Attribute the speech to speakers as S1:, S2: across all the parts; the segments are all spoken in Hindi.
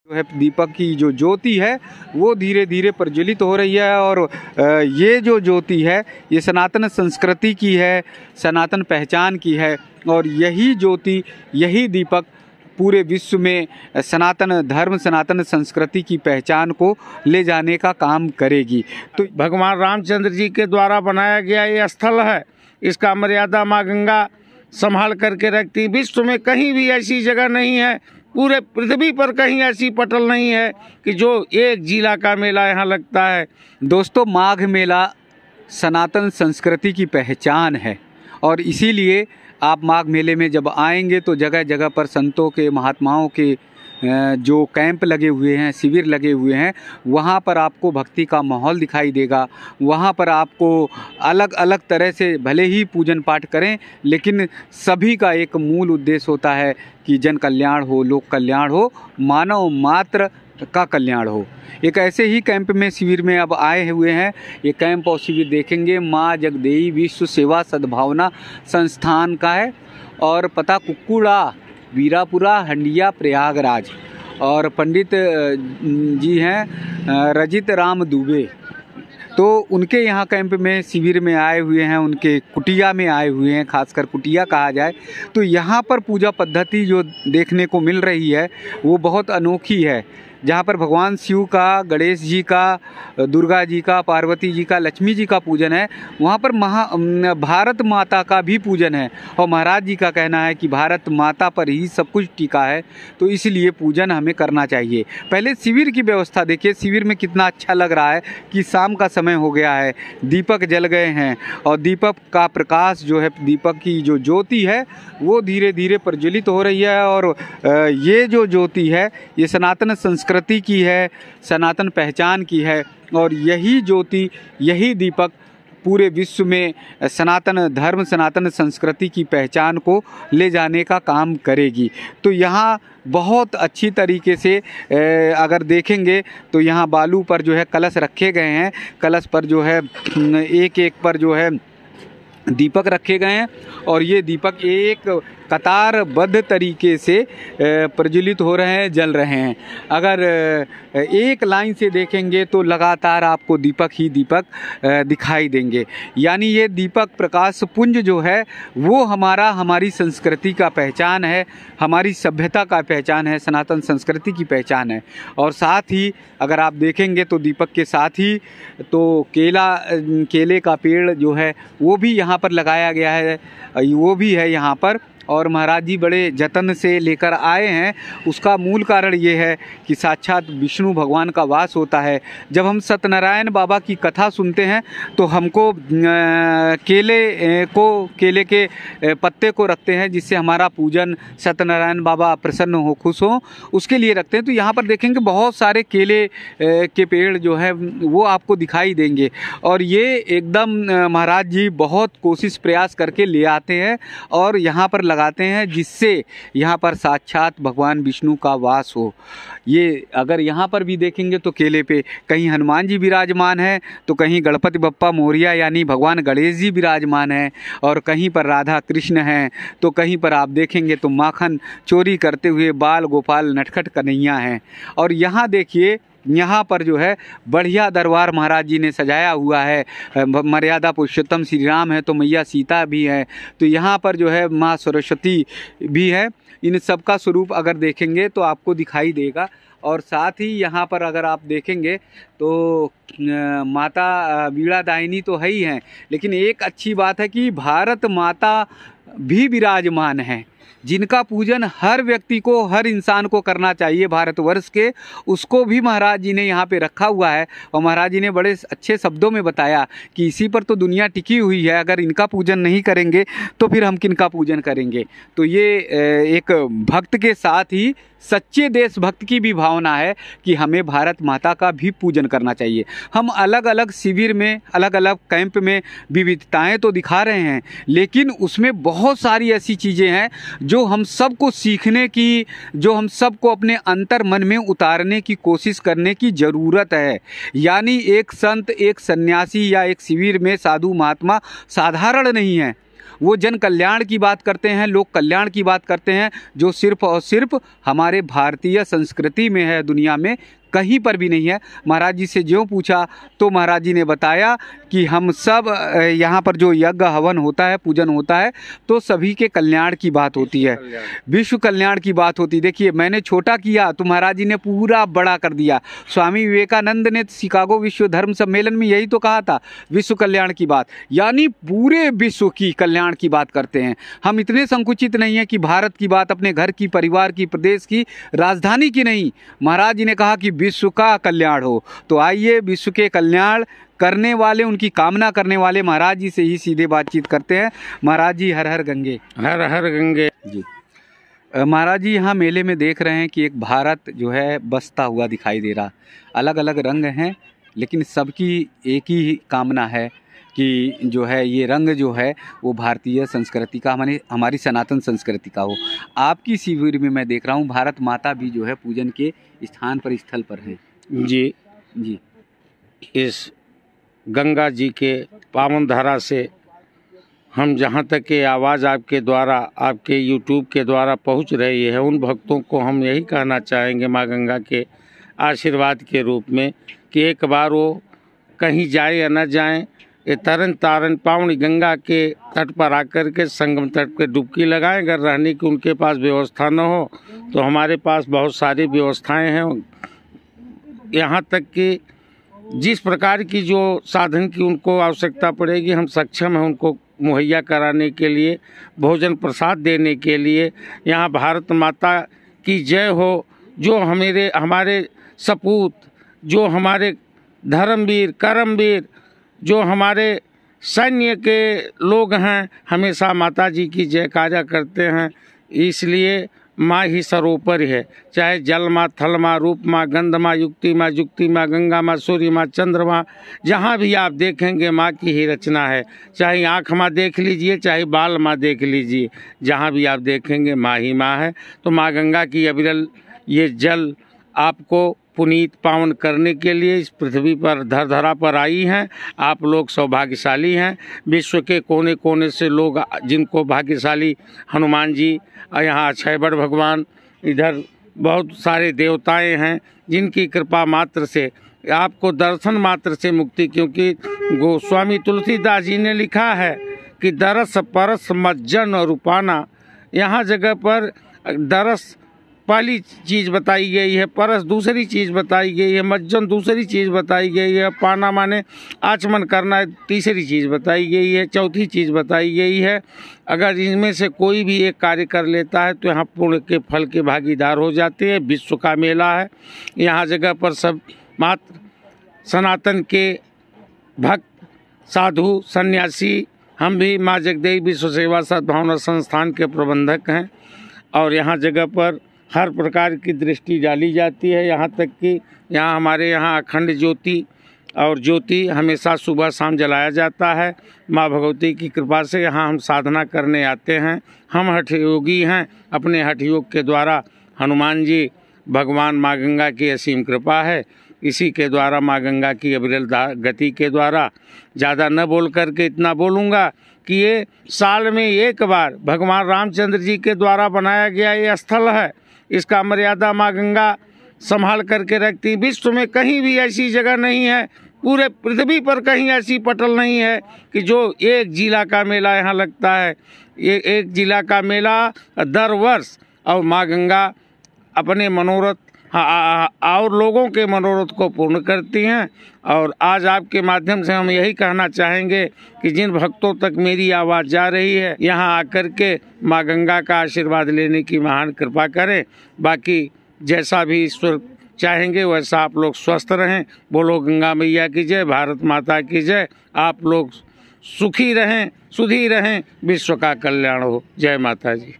S1: जो है दीपक की जो ज्योति है वो धीरे धीरे प्रज्वलित हो रही है। और ये जो ज्योति है ये सनातन संस्कृति की है, सनातन पहचान की है। और यही ज्योति, यही दीपक पूरे विश्व में सनातन धर्म, सनातन संस्कृति की पहचान को ले जाने का काम करेगी।
S2: तो भगवान रामचंद्र जी के द्वारा बनाया गया ये स्थल है, इसका मर्यादा माँ गंगा संभाल करके रखती। विश्व में कहीं भी ऐसी जगह नहीं है, पूरे पृथ्वी पर कहीं ऐसी पटल नहीं है कि जो एक जिला का मेला यहाँ लगता है।
S1: दोस्तों, माघ मेला सनातन संस्कृति की पहचान है और इसीलिए आप माघ मेले में जब आएंगे तो जगह जगह पर संतों के, महात्माओं के जो कैंप लगे हुए हैं, शिविर लगे हुए हैं, वहाँ पर आपको भक्ति का माहौल दिखाई देगा। वहाँ पर आपको अलग अलग तरह से भले ही पूजन पाठ करें, लेकिन सभी का एक मूल उद्देश्य होता है कि जन कल्याण हो, लोक कल्याण हो, मानव मात्र का कल्याण हो। एक ऐसे ही कैंप में, शिविर में अब आए हुए हैं। ये कैंप और शिविर देखेंगे माँ जगदेई विश्व सेवा सद्भावना संस्थान का है और पता कुक्कुड़ा, वीरापुरा, हंडिया, प्रयागराज। और पंडित जी हैं रजित राम दुबे, तो उनके यहाँ कैंप में, शिविर में आए हुए हैं, उनके कुटिया में आए हुए हैं, खासकर कुटिया कहा जाए तो यहाँ पर पूजा पद्धति जो देखने को मिल रही है वो बहुत अनोखी है। जहाँ पर भगवान शिव का, गणेश जी का, दुर्गा जी का, पार्वती जी का, लक्ष्मी जी का पूजन है, वहाँ पर भारत माता का भी पूजन है। और महाराज जी का कहना है कि भारत माता पर ही सब कुछ टिका है, तो इसलिए पूजन हमें करना चाहिए। पहले शिविर की व्यवस्था देखिए, शिविर में कितना अच्छा लग रहा है कि शाम का समय हो गया है, दीपक जल गए हैं और दीपक का प्रकाश जो है, दीपक की जो ज्योति है वो धीरे धीरे प्रज्वलित हो रही है। और ये जो ज्योति है ये सनातन संस्कृति की है, सनातन पहचान की है। और यही ज्योति, यही दीपक पूरे विश्व में सनातन धर्म, सनातन संस्कृति की पहचान को ले जाने का काम करेगी। तो यहाँ बहुत अच्छी तरीके से अगर देखेंगे तो यहाँ बालू पर जो है कलश रखे गए हैं, कलश पर जो है एक एक पर जो है दीपक रखे गए हैं और ये दीपक एक कतारबद्ध तरीके से प्रज्वलित हो रहे हैं, जल रहे हैं। अगर एक लाइन से देखेंगे तो लगातार आपको दीपक ही दीपक दिखाई देंगे। यानी ये दीपक प्रकाश पुंज जो है वो हमारी संस्कृति का पहचान है, हमारी सभ्यता का पहचान है, सनातन संस्कृति की पहचान है। और साथ ही अगर आप देखेंगे तो दीपक के साथ ही तो केले का पेड़ जो है वो भी यहाँ पर लगाया गया है, वो भी है यहाँ पर। और महाराज जी बड़े जतन से लेकर आए हैं। उसका मूल कारण ये है कि साक्षात विष्णु भगवान का वास होता है। जब हम सत्यनारायण बाबा की कथा सुनते हैं तो हमको केले के पत्ते को रखते हैं, जिससे हमारा पूजन सत्यनारायण बाबा प्रसन्न हो, खुश हो, उसके लिए रखते हैं। तो यहाँ पर देखेंगे बहुत सारे केले के पेड़ जो है वो आपको दिखाई देंगे और ये एकदम महाराज जी बहुत कोशिश प्रयास करके ले आते हैं और यहाँ पर लगाते हैं, जिससे यहाँ पर साक्षात भगवान विष्णु का वास हो। ये अगर यहाँ पर भी देखेंगे तो केले पे कहीं हनुमान जी विराजमान है, तो कहीं गणपति बप्पा मोरिया यानी भगवान गणेश जी विराजमान है, और कहीं पर राधा कृष्ण हैं, तो कहीं पर आप देखेंगे तो माखन चोरी करते हुए बाल गोपाल नटखट कन्हैया हैं। और यहाँ देखिए, यहाँ पर जो है बढ़िया दरबार महाराज जी ने सजाया हुआ है। मर्यादा पुरुषोत्तम श्री राम है तो मैया सीता भी है, तो यहाँ पर जो है माँ सरस्वती भी है। इन सब का स्वरूप अगर देखेंगे तो आपको दिखाई देगा। और साथ ही यहाँ पर अगर आप देखेंगे तो माता वीणा दायिनी तो है ही हैं, लेकिन एक अच्छी बात है कि भारत माता भी विराजमान है, जिनका पूजन हर व्यक्ति को, हर इंसान को करना चाहिए भारतवर्ष के, उसको भी महाराज जी ने यहाँ पे रखा हुआ है। और महाराज जी ने बड़े अच्छे शब्दों में बताया कि इसी पर तो दुनिया टिकी हुई है, अगर इनका पूजन नहीं करेंगे तो फिर हम किनका पूजन करेंगे। तो ये एक भक्त के साथ ही सच्चे देशभक्त की भी भावना है कि हमें भारत माता का भी पूजन करना चाहिए। हम अलग अलग शिविर में, अलग अलग कैंप में विविधताएं तो दिखा रहे हैं, लेकिन उसमें बहुत सारी ऐसी चीज़ें हैं जो हम सबको सीखने की, जो हम सबको अपने अंतर मन में उतारने की कोशिश करने की ज़रूरत है। यानी एक संत, एक सन्यासी या एक शिविर में साधु महात्मा साधारण नहीं है, वो जन कल्याण की बात करते हैं, लोक कल्याण की बात करते हैं, जो सिर्फ और सिर्फ हमारे भारतीय संस्कृति में है, दुनिया में कहीं पर भी नहीं है। महाराज जी से ज्यों पूछा तो महाराज जी ने बताया कि हम सब यहाँ पर जो यज्ञ हवन होता है, पूजन होता है, तो सभी के कल्याण की बात होती है, विश्व कल्याण की बात होती है। देखिए, मैंने छोटा किया तो महाराज जी ने पूरा बड़ा कर दिया। स्वामी विवेकानंद ने शिकागो विश्व धर्म सम्मेलन में यही तो कहा था, विश्व कल्याण की बात, यानी पूरे विश्व की कल्याण की बात करते हैं। हम इतने संकुचित नहीं हैं कि भारत की बात अपने घर की, परिवार की, प्रदेश की, राजधानी की नहीं। महाराज जी ने कहा कि विश्व का कल्याण हो। तो आइए विश्व के कल्याण करने वाले, उनकी कामना करने वाले महाराज जी से ही सीधे बातचीत करते हैं। महाराज जी, हर हर गंगे।
S2: हर हर गंगे
S1: जी। महाराज जी, यहाँ मेले में देख रहे हैं कि एक भारत जो है बसता हुआ दिखाई दे रहा। अलग अलग रंग हैं, लेकिन सबकी एक ही कामना है कि जो है ये रंग जो है वो भारतीय संस्कृति का, हमारी सनातन संस्कृति का हो। आपकी शिविर में मैं देख रहा हूँ भारत माता भी जो है पूजन के स्थान पर, स्थल पर है।
S2: जी
S1: जी।
S2: इस गंगा जी के पावन धारा से हम जहाँ तक के आवाज़ आपके द्वारा, आपके YouTube के द्वारा पहुँच रही है, उन भक्तों को हम यही कहना चाहेंगे माँ गंगा के आशीर्वाद के रूप में कि एक बार वो कहीं जाए या न जाएं, ये तरन तारन पावनी गंगा के तट पर आकर के संगम तट पे डुबकी लगाएं। अगर रहने की उनके पास व्यवस्था न हो तो हमारे पास बहुत सारी व्यवस्थाएं हैं। यहाँ तक कि जिस प्रकार की जो साधन की उनको आवश्यकता पड़ेगी, हम सक्षम हैं उनको मुहैया कराने के लिए, भोजन प्रसाद देने के लिए। यहाँ भारत माता की जय हो। जो हमारे सपूत, जो हमारे धर्मवीर, कर्मवीर, जो हमारे सैन्य के लोग हैं, हमेशा माता जी की जयकारा करते हैं। इसलिए माँ ही सर्वोपरि है, चाहे जल माँ, थल माँ, रूप माँ, गंध माँ, युक्ति माँ, जुक्ति माँ, गंगा माँ, सूर्य माँ, चंद्रमा, जहाँ भी आप देखेंगे माँ की ही रचना है। चाहे आँख माँ देख लीजिए, चाहे बाल माँ देख लीजिए, जहाँ भी आप देखेंगे माँ ही माँ है। तो माँ गंगा की अविरल ये जल आपको पुनीत पावन करने के लिए इस पृथ्वी पर धरा पर आई हैं। आप लोग सौभाग्यशाली हैं। विश्व के कोने कोने से लोग, जिनको भाग्यशाली हनुमान जी, यहाँ अक्षयवट भगवान, इधर बहुत सारे देवताएं हैं, जिनकी कृपा मात्र से आपको दर्शन मात्र से मुक्ति, क्योंकि गोस्वामी तुलसीदास जी ने लिखा है कि दरस परस मज्जन और रूपाना। यहाँ जगह पर दरस पहली चीज़ बताई गई है, परस दूसरी चीज़ बताई गई है, मज्जन दूसरी चीज़ बताई गई है, पाना माने आचमन करना तीसरी चीज़ बताई गई है, चौथी चीज़ बताई गई है। अगर इनमें से कोई भी एक कार्य कर लेता है तो यहाँ पुण्य के फल के भागीदार हो जाते हैं। विश्व का मेला है। यहाँ जगह पर सब मात्र सनातन के भक्त, साधु, सन्यासी, हम भी माँ जगदेवी विश्व सेवा सद्भावना संस्थान के प्रबंधक हैं। और यहाँ जगह पर हर प्रकार की दृष्टि डाली जाती है। यहाँ तक कि यहाँ हमारे यहाँ अखंड ज्योति और ज्योति हमेशा सुबह शाम जलाया जाता है। माँ भगवती की कृपा से यहाँ हम साधना करने आते हैं। हम हठ योगी हैं। अपने हठ योग के द्वारा हनुमान जी, भगवान माँ गंगा की असीम कृपा है। इसी के द्वारा माँ गंगा की अविरल गति के द्वारा ज़्यादा न बोल करके इतना बोलूँगा कि ये साल में एक बार भगवान रामचंद्र जी के द्वारा बनाया गया ये स्थल है। इसका मर्यादा माँ गंगा संभाल करके रखती। विश्व में कहीं भी ऐसी जगह नहीं है, पूरे पृथ्वी पर कहीं ऐसी पटल नहीं है कि जो एक जिला का मेला यहाँ लगता है। ये एक जिला का मेला दर वर्ष, और माँ गंगा अपने मनोरथ और लोगों के मनोरथ को पूर्ण करती हैं। और आज आपके माध्यम से हम यही कहना चाहेंगे कि जिन भक्तों तक मेरी आवाज़ जा रही है, यहाँ आकर के माँ गंगा का आशीर्वाद लेने की महान कृपा करें। बाकी जैसा भी ईश्वर चाहेंगे वैसा आप लोग स्वस्थ रहें। बोलो गंगा मैया की जय, भारत माता की जय। आप लोग सुखी रहें, सुधी रहें, विश्व का कल्याण हो। जय माता जी।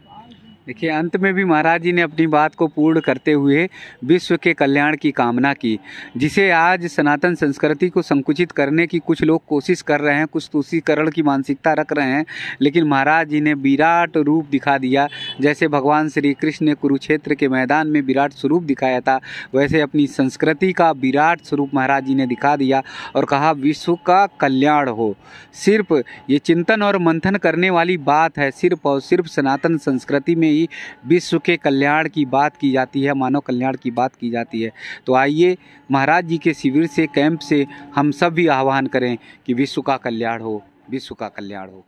S1: देखिए, अंत में भी महाराज जी ने अपनी बात को पूर्ण करते हुए विश्व के कल्याण की कामना की, जिसे आज सनातन संस्कृति को संकुचित करने की कुछ लोग कोशिश कर रहे हैं, कुछ तुष्टीकरण की मानसिकता रख रहे हैं, लेकिन महाराज जी ने विराट रूप दिखा दिया। जैसे भगवान श्री कृष्ण ने कुरुक्षेत्र के मैदान में विराट स्वरूप दिखाया था, वैसे अपनी संस्कृति का विराट स्वरूप महाराज जी ने दिखा दिया और कहा विश्व का कल्याण हो। सिर्फ ये चिंतन और मंथन करने वाली बात है, सिर्फ और सिर्फ सनातन संस्कृति में ही विश्व के कल्याण की बात की जाती है, मानव कल्याण की बात की जाती है। तो आइए महाराज जी के शिविर से, कैंप से हम सब भी आह्वान करें कि विश्व का कल्याण हो, विश्व का कल्याण हो।